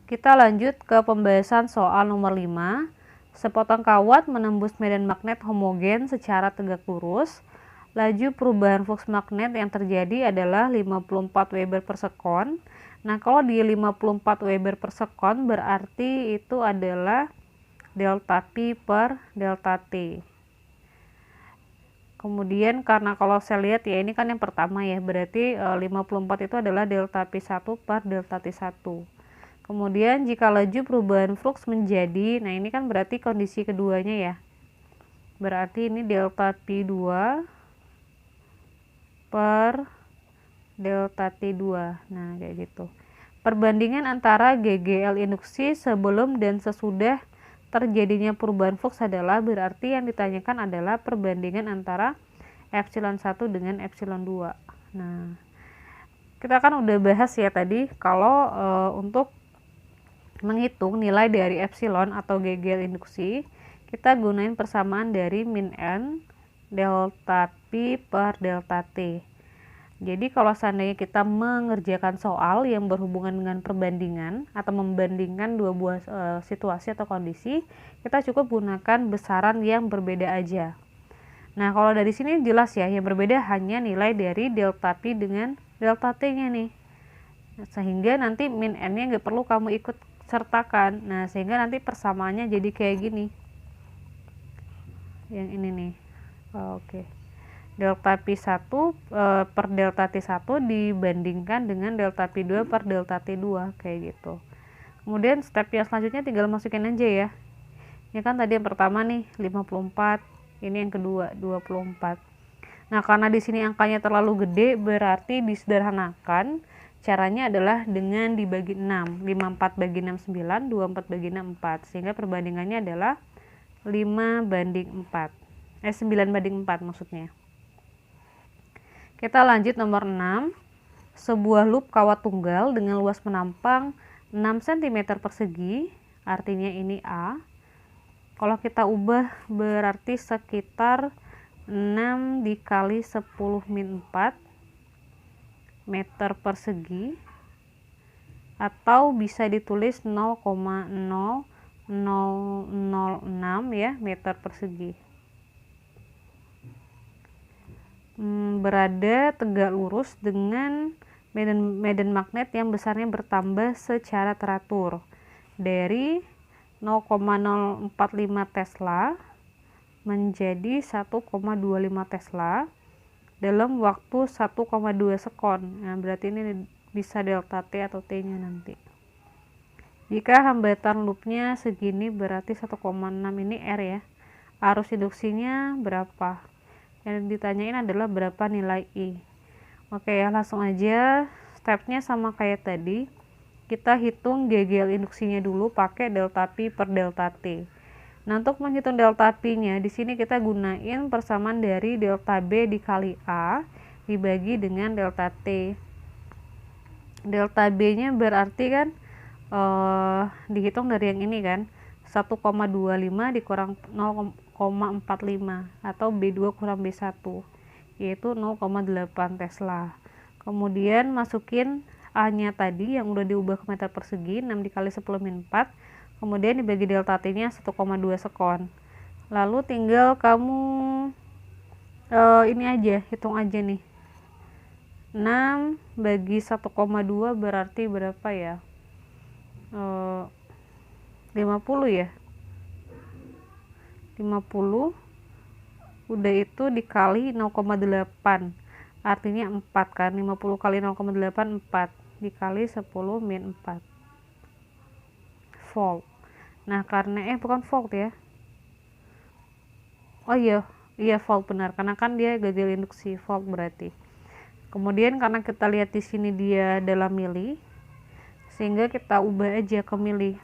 Kita lanjut ke pembahasan soal nomor 5. Sepotong kawat menembus medan magnet homogen secara tegak lurus. Laju perubahan flux magnet yang terjadi adalah 54 Weber per sekon. Nah, kalau di 54 Weber per sekon berarti itu adalah delta P per delta T. Kemudian karena kalau saya lihat ya ini kan yang pertama ya, berarti 54 itu adalah delta P1 per delta T1. Kemudian jika laju perubahan flux menjadi, nah ini kan berarti kondisi keduanya ya. Berarti ini delta P2 per delta T2. Nah, kayak gitu. Perbandingan antara GGL induksi sebelum dan sesudah terjadinya perubahan flux adalah, berarti yang ditanyakan adalah perbandingan antara epsilon 1 dengan epsilon 2. Nah, kita kan udah bahas ya tadi kalau untuk menghitung nilai dari epsilon atau GGL induksi, kita gunain persamaan dari min N delta P per delta T. Jadi kalau seandainya kita mengerjakan soal yang berhubungan dengan perbandingan atau membandingkan dua buah situasi atau kondisi, kita cukup gunakan besaran yang berbeda aja. Nah, kalau dari sini jelas ya, yang berbeda hanya nilai dari delta P dengan delta T-nya nih. Sehingga nanti min N-nya nggak perlu kamu ikut sertakan. Nah, sehingga nanti persamaannya jadi kayak gini. Yang ini nih. Oke. Delta P1 per delta T1 dibandingkan dengan delta P2 per delta T2 kayak gitu. Kemudian step yang selanjutnya tinggal masukin aja ya. Ini kan tadi yang pertama nih 54, ini yang kedua 24. Nah, karena di sini angkanya terlalu gede, berarti disederhanakan. Caranya adalah dengan dibagi 6. 54 bagi 6 9, 24 bagi 6 4. Sehingga perbandingannya adalah 5 banding 4. 9 banding 4 maksudnya. Kita lanjut nomor 6. Sebuah loop kawat tunggal dengan luas menampang 6 cm persegi, artinya ini A. Kalau kita ubah berarti sekitar 6 dikali 10 min 4 meter persegi, atau bisa ditulis 0,0006 ya meter persegi. Berada tegak lurus dengan medan magnet yang besarnya bertambah secara teratur dari 0,045 Tesla menjadi 1,25 Tesla dalam waktu 1,2 sekon. Nah, berarti ini bisa delta T atau T-nya nanti. Jika hambatan loopnya segini berarti 1,6 ini R ya. Arus induksinya berapa? Yang ditanyain adalah berapa nilai I. Oke ya, langsung aja stepnya sama kayak tadi. Kita hitung GGL induksinya dulu pakai delta P per delta T. Nah, untuk menghitung delta P-nya di sini kita gunain persamaan dari delta B dikali A dibagi dengan delta T. Delta B-nya berarti kan dihitung dari yang ini kan, 1,25 dikurang 0,45 atau B2 kurang B1, yaitu 0,8 Tesla. Kemudian masukin A-nya tadi yang udah diubah ke meter persegi, 6 dikali 10 min 4, kemudian dibagi delta T-nya 1,2 sekon. Lalu tinggal kamu ini aja, hitung aja nih. 6 bagi 1,2 berarti berapa ya? 50 ya? 50 udah itu dikali 0,8, artinya 4 kan, 50 kali 0,8 4 dikali 10 min 4 volt. Nah, karena bukan volt ya, oh iya volt benar, karena kan dia gagal induksi, volt berarti. Kemudian karena kita lihat di sini dia dalam mili, sehingga kita ubah aja ke mili.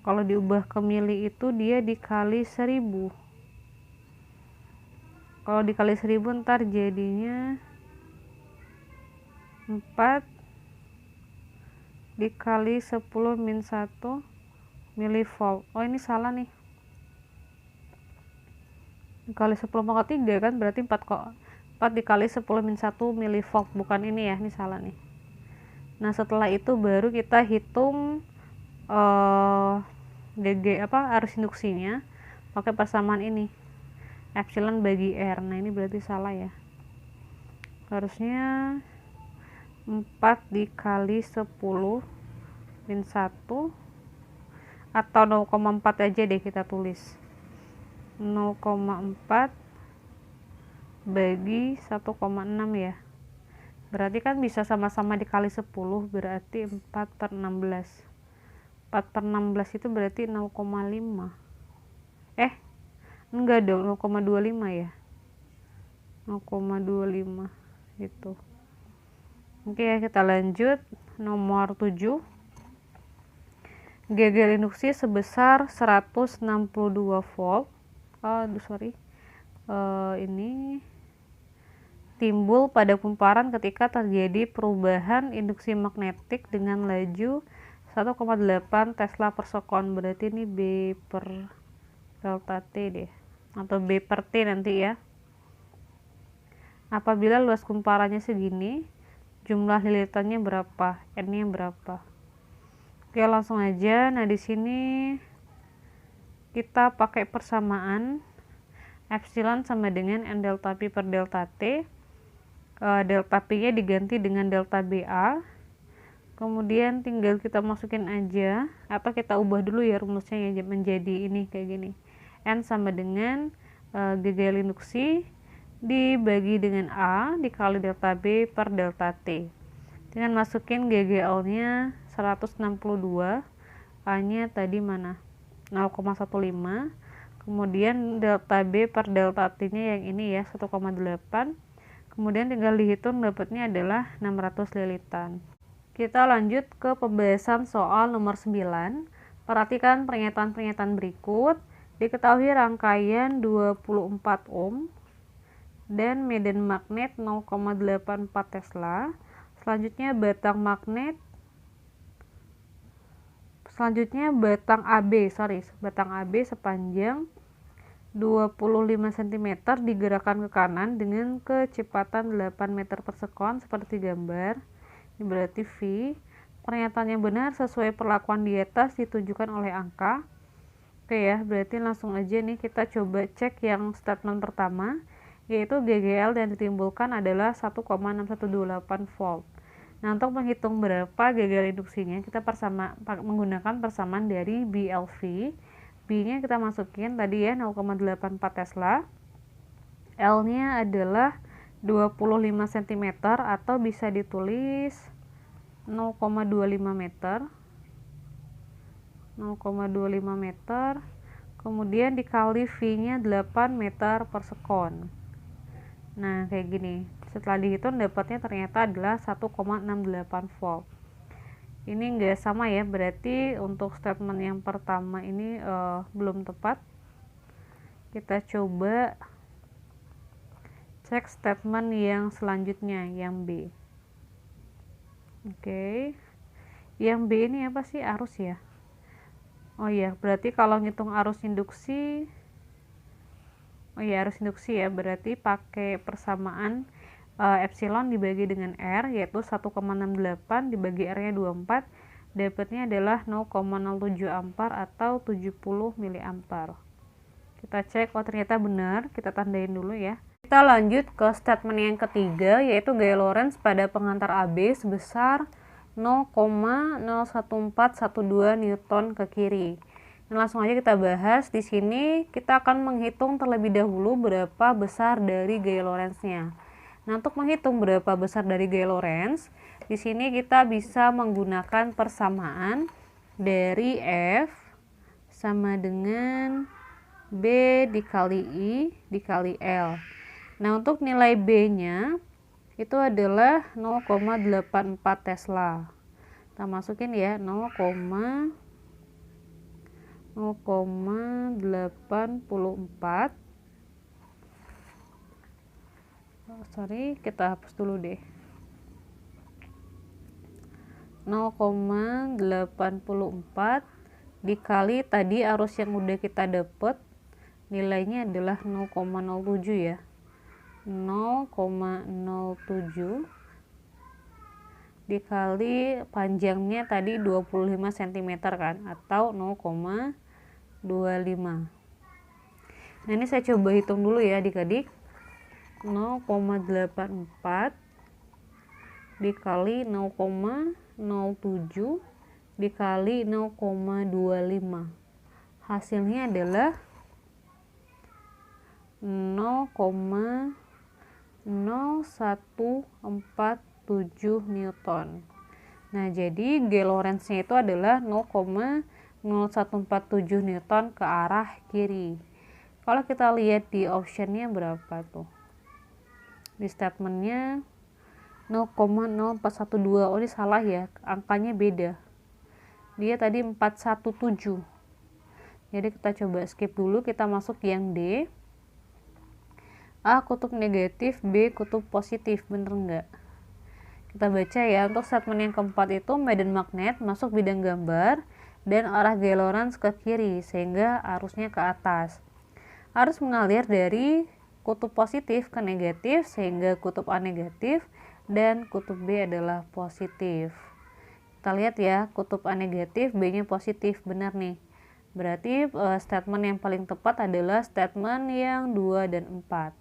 Kalau diubah ke mili itu dia dikali 1000. Kalau dikali 1000 ntar jadinya 4 dikali 10 min 1 milivolt. Oh, ini salah nih. Dikali 10 pangkat 3 kan, berarti 4 kok. 4 dikali 10 min 1 milivolt. Bukan ini ya, ini salah nih. Nah, setelah itu baru kita hitung arus induksinya pakai persamaan ini, epsilon bagi R. Nah ini berarti salah ya, harusnya 4 dikali 10 min 1, atau 0,4 aja deh kita tulis, 0,4 bagi 1,6 ya, berarti kan bisa sama-sama dikali 10, berarti 4 per 16. 4 per 16 itu berarti 0,5. Enggak dong, 0,25 ya, 0,25 gitu. Oke ya, kita lanjut. Nomor 7, gagal induksi sebesar 162 volt. Ini timbul pada kumparan ketika terjadi perubahan induksi magnetik dengan laju 1,8 Tesla per sekon. Berarti ini B per delta T deh, atau B per T nanti ya. Apabila luas kumparannya segini, jumlah lilitannya berapa, N-nya berapa. Oke, langsung aja. Nah, di sini kita pakai persamaan epsilon sama dengan N delta P per delta T. Delta P-nya diganti dengan delta BA. Kemudian tinggal kita masukin aja, atau kita ubah dulu ya rumusnya ya, menjadi ini kayak gini. N sama dengan gagal induksi dibagi dengan A dikali delta B per delta T. Dengan masukin GGL-nya 162, A-nya tadi mana? 0,15. Kemudian delta B per delta T-nya yang ini ya, 1,8. Kemudian tinggal dihitung, dapatnya adalah 600 lilitan. Kita lanjut ke pembahasan soal nomor 9. Perhatikan pernyataan-pernyataan berikut. Diketahui rangkaian 24 ohm dan medan magnet 0,84 Tesla. Selanjutnya batang AB sepanjang 25 cm digerakkan ke kanan dengan kecepatan 8 meter per sekon seperti gambar. Ini berarti V. Pernyataan yang benar sesuai perlakuan di atas ditunjukkan oleh angka. Oke ya, berarti langsung aja nih kita coba cek yang statement pertama, yaitu GGL yang ditimbulkan adalah 1,6128 volt. Nah, untuk menghitung berapa gagal induksinya, kita menggunakan persamaan dari BLV. B-nya kita masukin tadi ya, 0,84 Tesla. L-nya adalah 25 cm atau bisa ditulis 0,25 meter. 0,25 meter. Kemudian dikali V-nya 8 meter per sekon. Nah, kayak gini. Setelah dihitung dapatnya ternyata adalah 1,68 volt. Ini enggak sama ya, berarti untuk statement yang pertama ini belum tepat. Kita coba cek statement yang selanjutnya, yang B. Oke. Yang B ini apa sih? Arus ya? Oh iya, berarti kalau ngitung arus induksi, arus induksi ya, berarti pakai persamaan epsilon dibagi dengan R, yaitu 1,68 dibagi R-nya 24, dapatnya adalah 0,07 ampere atau 70 miliampere. Kita cek, oh ternyata benar, kita tandain dulu ya. Kita lanjut ke statement yang ketiga, yaitu gaya Lorentz pada pengantar AB sebesar 0,01412 Newton ke kiri. Nah, langsung aja kita bahas. Di sini kita akan menghitung terlebih dahulu berapa besar dari gaya Lorentz-nya. Nah, untuk menghitung berapa besar dari gaya Lorentz, di sini kita bisa menggunakan persamaan dari F sama dengan B dikali I dikali L. Nah, untuk nilai B-nya itu adalah 0,84 Tesla. Kita masukin ya, 0,84. Kita hapus dulu deh. 0,84 dikali tadi arus yang udah kita dapat, nilainya adalah 0,07 ya. 0,07 dikali panjangnya tadi 25 cm kan, atau 0,25. Nah ini saya coba hitung dulu ya adik-adik. 0,84 dikali 0,07 dikali 0,25. Hasilnya adalah 0,0147 Newton. Nah, jadi G Lorentz-nya itu adalah 0,0147 Newton ke arah kiri. Kalau kita lihat di optionnya berapa tuh? Di statementnya 0,0412. Oh, ini salah ya, angkanya beda. Dia tadi 417. Jadi kita coba skip dulu, kita masuk yang D. A kutub negatif, B kutub positif, bener nggak? Kita baca ya, untuk statement yang keempat itu medan magnet masuk bidang gambar dan arah G Lorentz ke kiri, sehingga arusnya ke atas. Arus mengalir dari kutub positif ke negatif, sehingga kutub A negatif dan kutub B adalah positif. Kita lihat ya, kutub A negatif, B-nya positif, benar nih. Berarti statement yang paling tepat adalah statement yang 2 dan 4.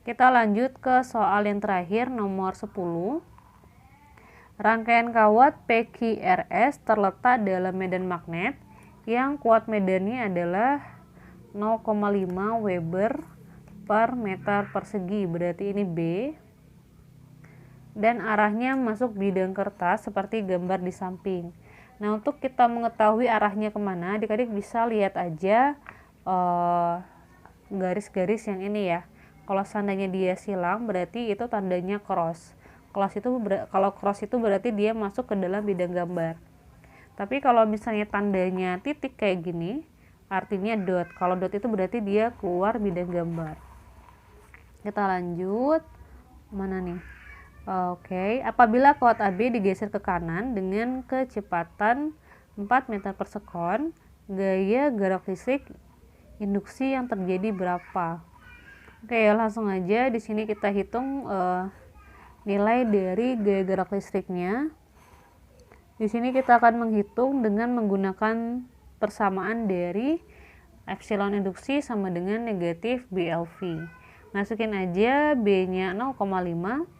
Kita lanjut ke soal yang terakhir, nomor 10. Rangkaian kawat PQRS terletak dalam medan magnet yang kuat medannya adalah 0,5 Weber per meter persegi. Berarti ini B. Dan arahnya masuk bidang kertas seperti gambar di samping. Nah, untuk kita mengetahui arahnya kemana, adik-adik bisa lihat aja garis-garis yang ini ya. Kalau seandainya dia silang, berarti itu tandanya cross. Kalau cross itu berarti dia masuk ke dalam bidang gambar. Tapi kalau misalnya tandanya titik kayak gini, artinya dot. Kalau dot itu berarti dia keluar bidang gambar. Kita lanjut. Mana nih? Oke, apabila kawat AB digeser ke kanan dengan kecepatan 4 meter per sekon, gaya gerak listrik induksi yang terjadi berapa? Oke, langsung aja di sini kita hitung nilai dari gaya gerak listriknya. Di sini kita akan menghitung dengan menggunakan persamaan dari epsilon induksi sama dengan negatif BLV. Masukin aja B-nya 0,5.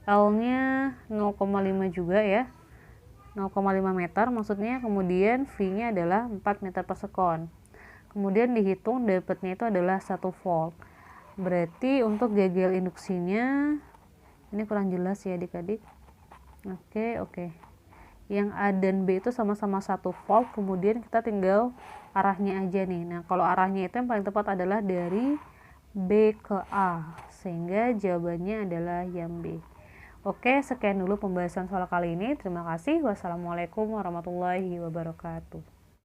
L-nya 0,5 juga ya, 0,5 meter maksudnya, kemudian V-nya adalah 4 meter per sekon. Kemudian dihitung dapatnya itu adalah 1 volt. Berarti untuk gagal induksinya, ini kurang jelas ya adik-adik. Oke. Yang A dan B itu sama-sama 1 volt, kemudian kita tinggal arahnya aja nih. Nah, kalau arahnya itu yang paling tepat adalah dari B ke A, sehingga jawabannya adalah yang B. Oke, sekian dulu pembahasan soal kali ini. Terima kasih. Wassalamualaikum warahmatullahi wabarakatuh.